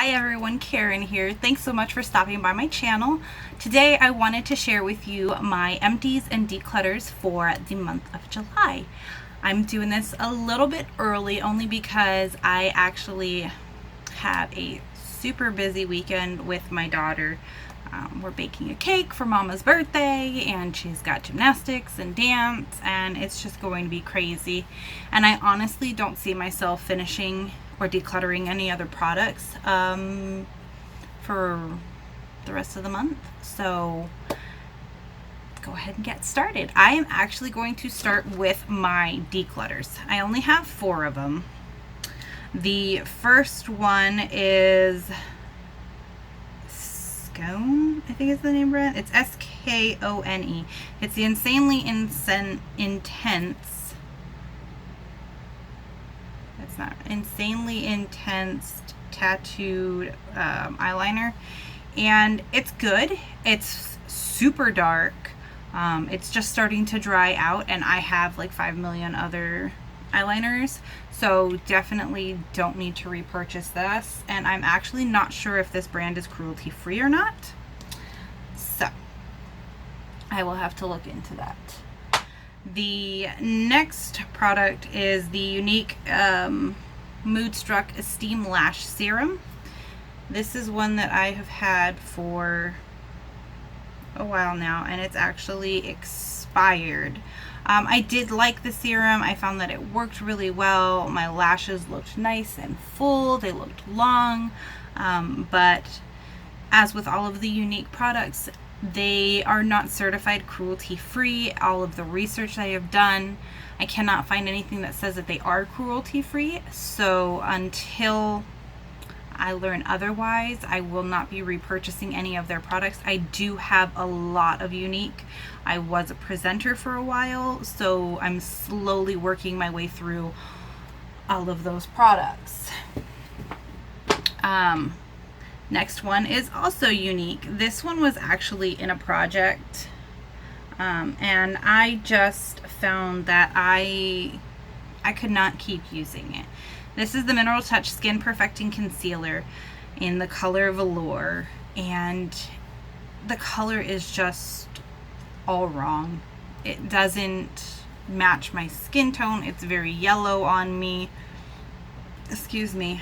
Hi everyone, Karen here. Thanks so much for stopping by my channel. Today I wanted to share with you my empties and declutters for the month of July. I'm doing this a little bit early only because I actually have a super busy weekend with my daughter. We're baking a cake for Mama's birthday and she's got gymnastics and dance and it's just going to be crazy. And I honestly don't see myself finishing or decluttering any other products for the rest of the month. So go ahead and get started. I am actually going to start with my declutters. I only have 4 of them. The first one is Skone, I think is the name brand. It's S-K-O-N-E. It's the Insanely Intense. It's not Insanely Intense Tattooed eyeliner, and it's good. It's super dark. It's just starting to dry out, and I have like 5 million other eyeliners, so definitely don't need to repurchase this. And I'm actually not sure if this brand is cruelty free or not, so I will have to look into that. The next product is the Unique Moodstruck Esteem Lash Serum. This is one that I have had for a while now, and it's actually expired. I did like the serum. I found that it worked really well. My lashes looked nice and full. They looked long. But as with all of the Unique products, they are not certified cruelty free. All of the research I have done, I cannot find anything that says that they are cruelty free. So until I learn otherwise, I will not be repurchasing any of their products. I do have a lot of Unique. I was a presenter for a while, so I'm slowly working my way through all of those products. Next one is also Unique. This one was actually in a project, and I just found that I could not keep using it. This is the Mineral Touch Skin Perfecting Concealer in the color Velour, and the color is just all wrong. It doesn't match my skin tone. It's very yellow on me. Excuse me.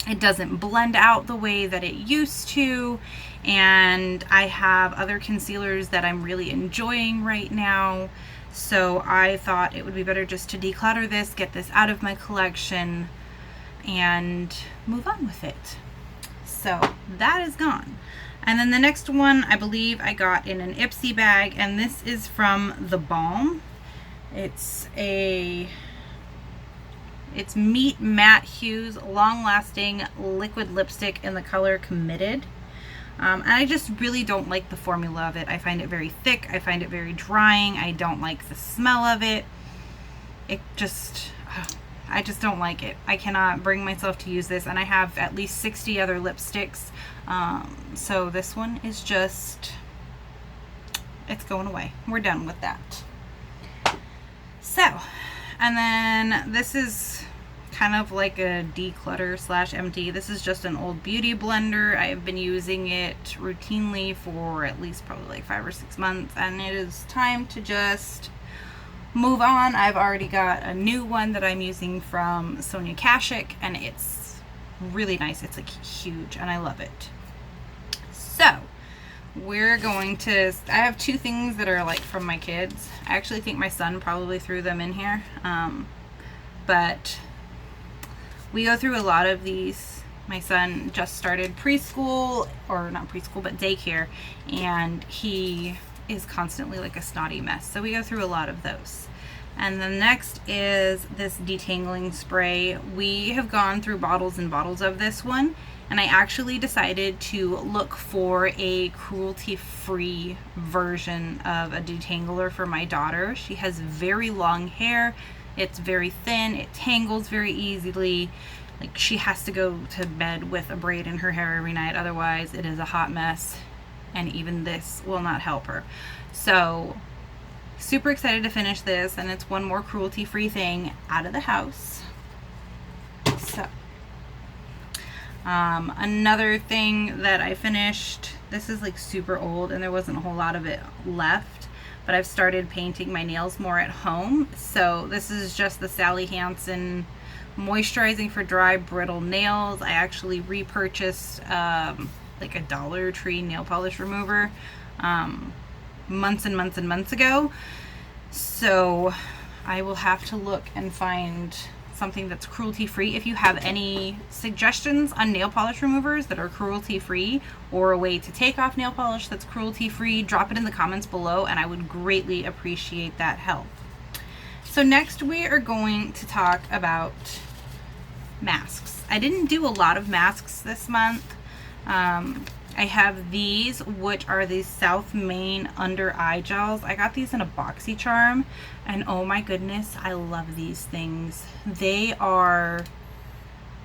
It doesn't blend out the way that it used to, and I have other concealers that I'm really enjoying right now, so I thought it would be better just to declutter this, get this out of my collection, and move on with it. So that is gone. And then the next one I believe I got in an Ipsy bag, and this is from The Balm. It's Meet Matte Hues Long Lasting Liquid Lipstick in the color Committed. And I just really don't like the formula of it. I find it very thick. I find it very drying. I don't like the smell of it. I just don't like it. I cannot bring myself to use this, and I have at least 60 other lipsticks. So this one is just, it's going away. We're done with that. So, and then this is kind of like a declutter slash empty. This is just an old beauty blender. I have been using it routinely for at least probably like 5 or 6 months, and it is time to just move on. I've already got a new one that I'm using from Sonia Kashuk, and it's really nice. It's like huge, and I love it. So we're going to, I have 2 things that are like from my kids. I actually think my son probably threw them in here, but we go through a lot of these. My son just started preschool, or not preschool, but daycare, and he is constantly like a snotty mess, so we go through a lot of those. And the next is this detangling spray. We have gone through bottles and bottles of this one, and I actually decided to look for a cruelty-free version of a detangler for my daughter. She has very long hair. It's very thin. It tangles very easily. Like, she has to go to bed with a braid in her hair every night. Otherwise, it is a hot mess, and even this will not help her. So, super excited to finish this, and it's one more cruelty-free thing out of the house. So, Another thing that I finished, this is like super old and there wasn't a whole lot of it left, but I've started painting my nails more at home. So this is just the Sally Hansen moisturizing for dry brittle nails. I actually repurchased like a Dollar Tree nail polish remover months and months and months ago. So I will have to look and find something that's cruelty free. If you have any suggestions on nail polish removers that are cruelty free, or a way to take off nail polish that's cruelty free, drop it in the comments below and I would greatly appreciate that help. So next we are going to talk about masks. I didn't do a lot of masks this month. I have these, which are these South Main under eye gels. I got these in a BoxyCharm and oh my goodness, I love these things. They are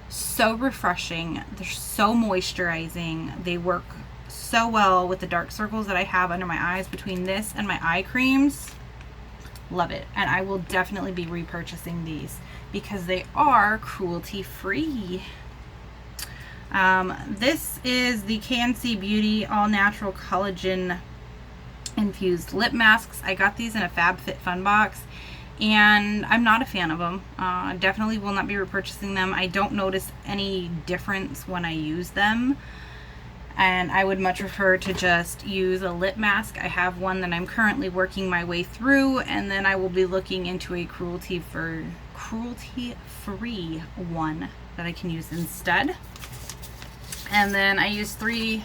so refreshing. They're so moisturizing. They work so well with the dark circles that I have under my eyes between this and my eye creams. Love it. And I will definitely be repurchasing these because they are cruelty free. This is the KNC Beauty All Natural Collagen Infused Lip Masks. I got these in a FabFitFun box and I'm not a fan of them. Definitely will not be repurchasing them. I don't notice any difference when I use them, and I would much prefer to just use a lip mask. I have one that I'm currently working my way through, and then I will be looking into a cruelty-free one that I can use instead. And then I used 3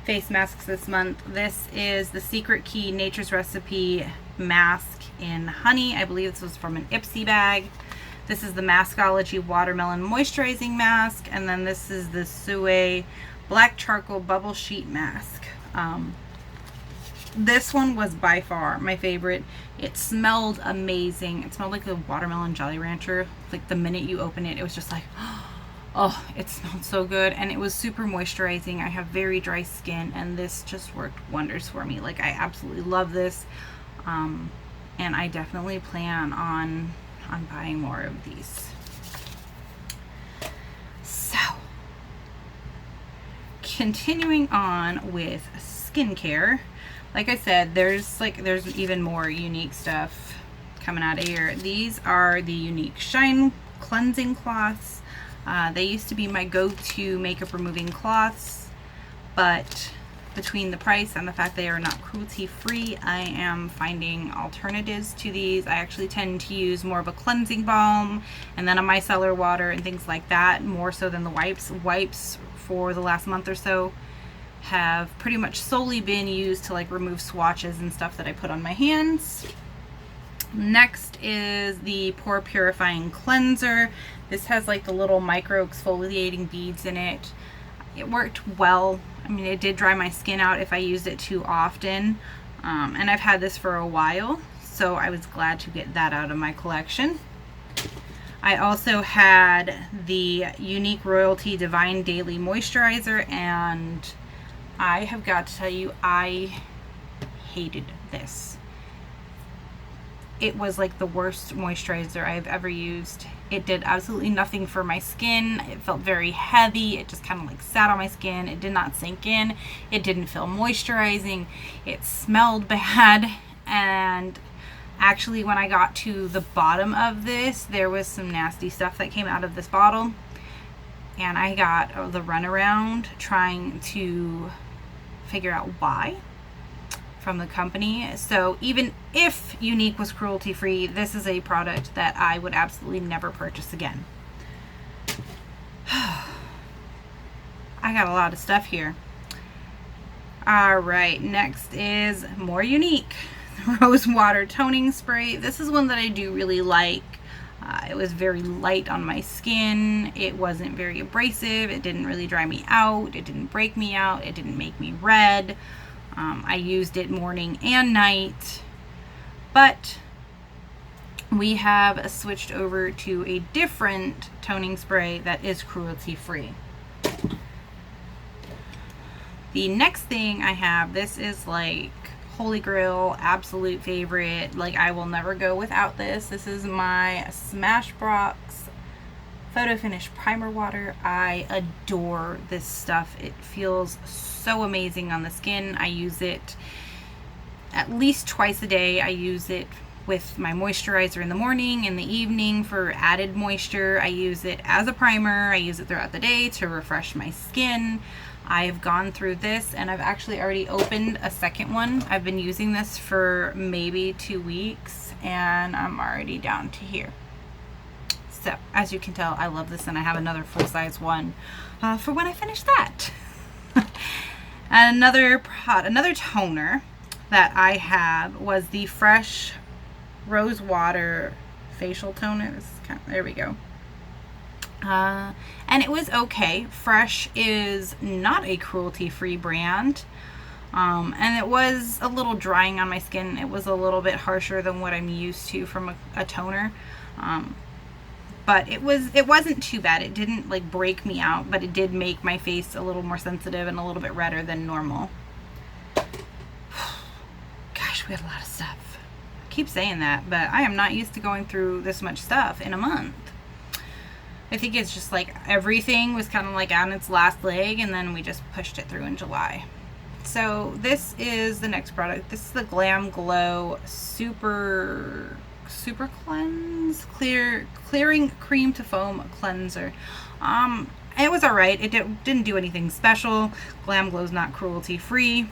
face masks this month. This is the Secret Key Nature's Recipe mask in honey. I believe this was from an Ipsy bag. This is the Maskology Watermelon Moisturizing Mask. And then this is the Sue Black Charcoal Bubble Sheet Mask. This one was by far my favorite. It smelled amazing. It smelled like a watermelon Jolly Rancher. Like the minute you open it, it was just like, oh, it smelled so good, and it was super moisturizing. I have very dry skin, and this just worked wonders for me. Like, I absolutely love this, and I definitely plan on buying more of these. So, continuing on with skincare, like I said, there's even more unique stuff coming out of here. These are the Unique Shine Cleansing Cloths. They used to be my go-to makeup removing cloths, but between the price and the fact they are not cruelty free, I am finding alternatives to these. I actually tend to use more of a cleansing balm and then a micellar water and things like that, more so than the wipes. Wipes for the last month or so have pretty much solely been used to like remove swatches and stuff that I put on my hands. Next is the Pore Purifying Cleanser. This has like the little micro exfoliating beads in it. It worked well. I mean, it did dry my skin out if I used it too often. And I've had this for a while, so I was glad to get that out of my collection. I also had the Unique Royalty Divine Daily Moisturizer, and I have got to tell you, I hated this. It was like the worst moisturizer I've ever used. It did absolutely nothing for my skin. It felt very heavy. It just kind of like sat on my skin. It did not sink in. It didn't feel moisturizing. It smelled bad. And actually, when I got to the bottom of this, there was some nasty stuff that came out of this bottle. And I got the runaround trying to figure out why from the company. So even if Unique was cruelty free, this is a product that I would absolutely never purchase again. I got a lot of stuff here. Alright, next is more Unique. Rose Water Toning Spray. This is one that I do really like. It was very light on my skin. It wasn't very abrasive. It didn't really dry me out. It didn't break me out. It didn't make me red. I used it morning and night, but we have switched over to a different toning spray that is cruelty free. The next thing I have, this is like holy grail, absolute favorite. Like, I will never go without this. This is my Smashbox Photo Finish Primer Water. I adore this stuff. It feels so amazing on the skin. I use it at least twice a day. I use it with my moisturizer in the morning, in the evening for added moisture. I use it as a primer. I use it throughout the day to refresh my skin. I've gone through this and I've actually already opened a second one. I've been using this for maybe 2 weeks and I'm already down to here. So as you can tell, I love this, and I have another full-size one for when I finish that. Another toner that I have was the Fresh Rose Water Facial Toner. There we go. And it was okay. Fresh is not a cruelty-free brand. And it was a little drying on my skin. It was a little bit harsher than what I'm used to from a toner. But it wasn't too bad. It didn't like break me out, but it did make my face a little more sensitive and a little bit redder than normal. Gosh, we had a lot of stuff. I keep saying that, but I am not used to going through this much stuff in a month. I think it's just like everything was kind of like on its last leg, and then we just pushed it through in July. So this is the next product. This is the Glam Glow Super Cleanse Clearing Cream to Foam Cleanser. It was alright. It didn't do anything special. Glam Glow's not cruelty free,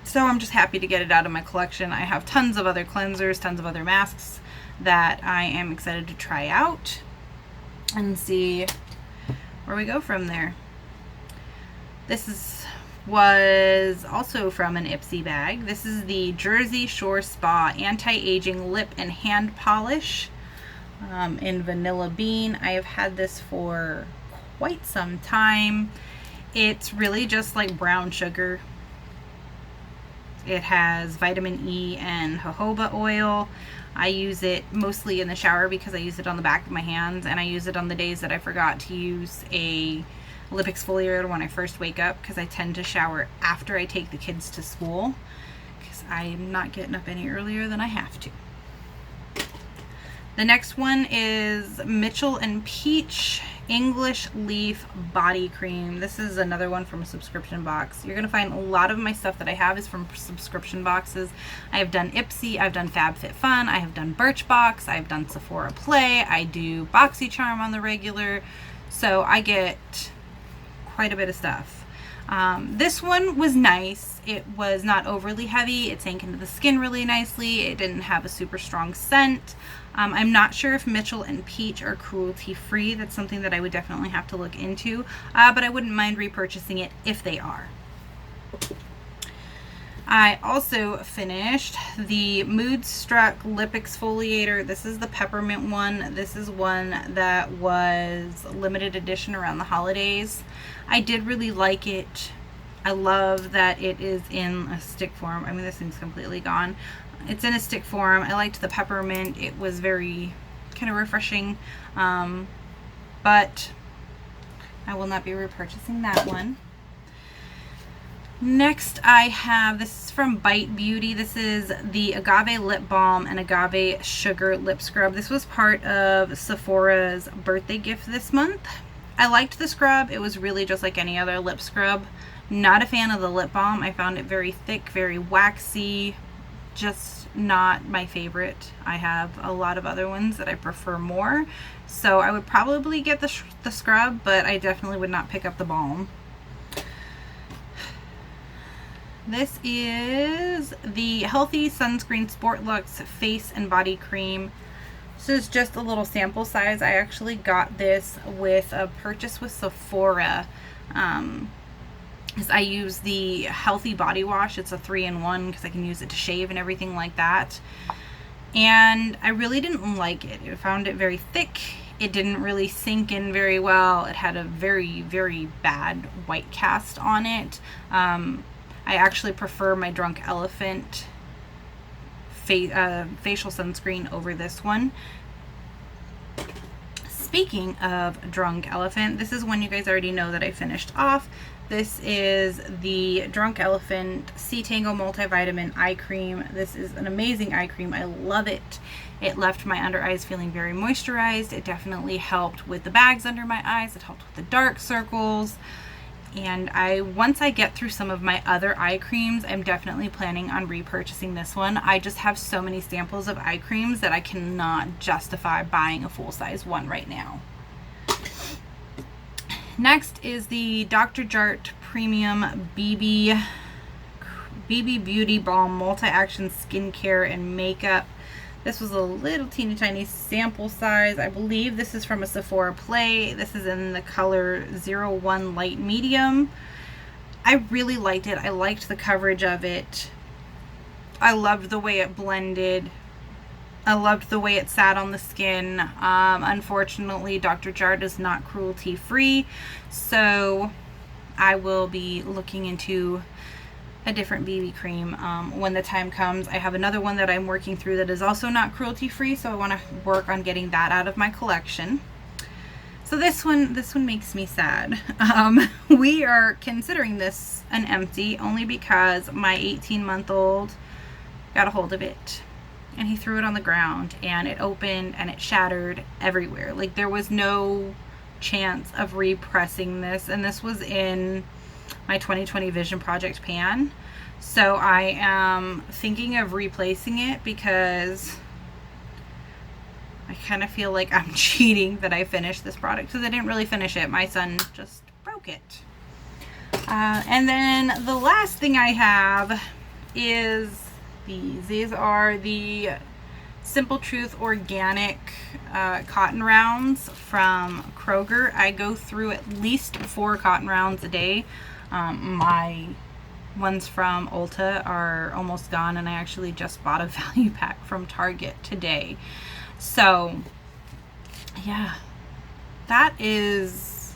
so I'm just happy to get it out of my collection. I have tons of other cleansers, tons of other masks that I am excited to try out and see where we go from there. Was also from an Ipsy bag. This is the Jersey Shore Spa Anti-Aging Lip and Hand Polish in Vanilla Bean. I have had this for quite some time. It's really just like brown sugar. It has vitamin E and jojoba oil. I use it mostly in the shower because I use it on the back of my hands, and I use it on the days that I forgot to use a lip exfoliator when I first wake up, because I tend to shower after I take the kids to school because I'm not getting up any earlier than I have to. The next one is Mitchell and Peach English Leaf Body Cream. This is another one from a subscription box. You're going to find a lot of my stuff that I have is from subscription boxes. I have done Ipsy, I've done FabFitFun, I have done Birchbox, I've done Sephora Play, I do BoxyCharm on the regular, so I get quite a bit of stuff. This one was nice. It was not overly heavy. It sank into the skin really nicely. It didn't have a super strong scent. I'm not sure if Mitchell and Peach are cruelty free. That's something that I would definitely have to look into, but I wouldn't mind repurchasing it if they are. I also finished the Mood Struck Lip Exfoliator. This is the peppermint one. This is one that was limited edition around the holidays. I did really like it. I love that it is in a stick form. I mean, this thing's completely gone. It's in a stick form. I liked the peppermint. It was very kind of refreshing, but I will not be repurchasing that one. Next I have, this is from Bite Beauty. This is the Agave Lip Balm and Agave Sugar Lip Scrub. This was part of Sephora's birthday gift this month. I liked the scrub. It was really just like any other lip scrub. Not a fan of the lip balm. I found it very thick, very waxy, just not my favorite. I have a lot of other ones that I prefer more, so I would probably get the scrub, but I definitely would not pick up the balm. This is the Healthy Sunscreen Sport Luxe Face and Body Cream. This is just a little sample size. I actually got this with a purchase with Sephora. I use the Healthy Body Wash. It's a 3-in-1 because I can use it to shave and everything like that. And I really didn't like it. I found it very thick. It didn't really sink in very well. It had a very, very bad white cast on it. I actually prefer my Drunk Elephant facial sunscreen over this one. speaking of Drunk Elephant, this is one you guys already know that I finished off. This is the Drunk Elephant C Tango Multivitamin Eye Cream. This is an amazing eye cream. I love it. It left my under eyes feeling very moisturized. It definitely helped with the bags under my eyes. It helped with the dark circles. And once I get through some of my other eye creams, I'm definitely planning on repurchasing this one. I just have so many samples of eye creams that I cannot justify buying a full-size one right now. Next is the Dr. Jart Premium BB Beauty Balm Multi-Action Skincare and Makeup. This was a little teeny tiny sample size. I believe this is from a Sephora Play. This is in the color 01 Light Medium. I really liked it. I liked the coverage of it. I loved the way it blended. I loved the way it sat on the skin. Unfortunately, Dr. Jart is not cruelty free, so I will be looking into a different BB cream when the time comes. I have another one that I'm working through that is also not cruelty free, so I want to work on getting that out of my collection. So this one makes me sad. We are considering this an empty only because my 18-month-old got a hold of it and he threw it on the ground and it opened and it shattered everywhere. Like, there was no chance of repressing this, and this was in my 2020 Vision Project pan. So I am thinking of replacing it because I kind of feel like I'm cheating that I finished this product, because I didn't really finish it. My son just broke it. And then the last thing I have is these. These are the Simple Truth Organic cotton rounds from Kroger. I go through at least 4 cotton rounds a day. My ones from Ulta are almost gone, and I actually just bought a value pack from Target today. So yeah, that is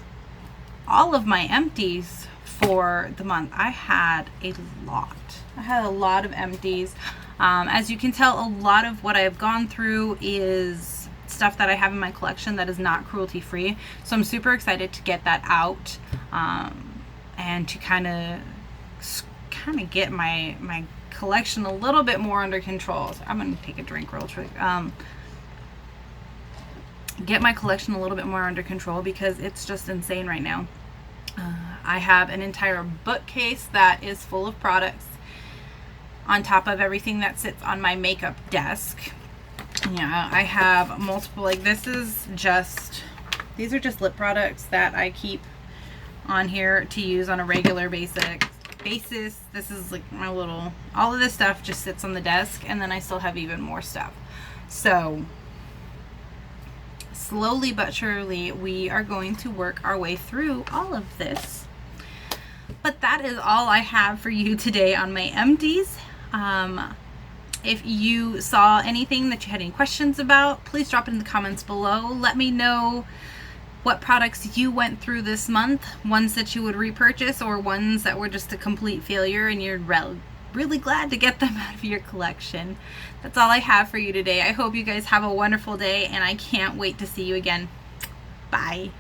all of my empties for the month. I had a lot of empties. As you can tell, a lot of what I've gone through is stuff that I have in my collection that is not cruelty free, so I'm super excited to get that out, and to kind of get my collection a little bit more under control. So I'm gonna take a drink real quick. Get my collection a little bit more under control because it's just insane right now. I have an entire bookcase that is full of products on top of everything that sits on my makeup desk. Yeah, I have multiple, like these are just lip products that I keep on here to use on a regular basis. This is like my all of this stuff just sits on the desk, and then I still have even more stuff. So slowly but surely we are going to work our way through all of this. But that is all I have for you today on my empties. If you saw anything that you had any questions about, please drop it in the comments below. Let me know what products you went through this month, ones that you would repurchase or ones that were just a complete failure and you're really glad to get them out of your collection. That's all I have for you today. I hope you guys have a wonderful day, and I can't wait to see you again. Bye.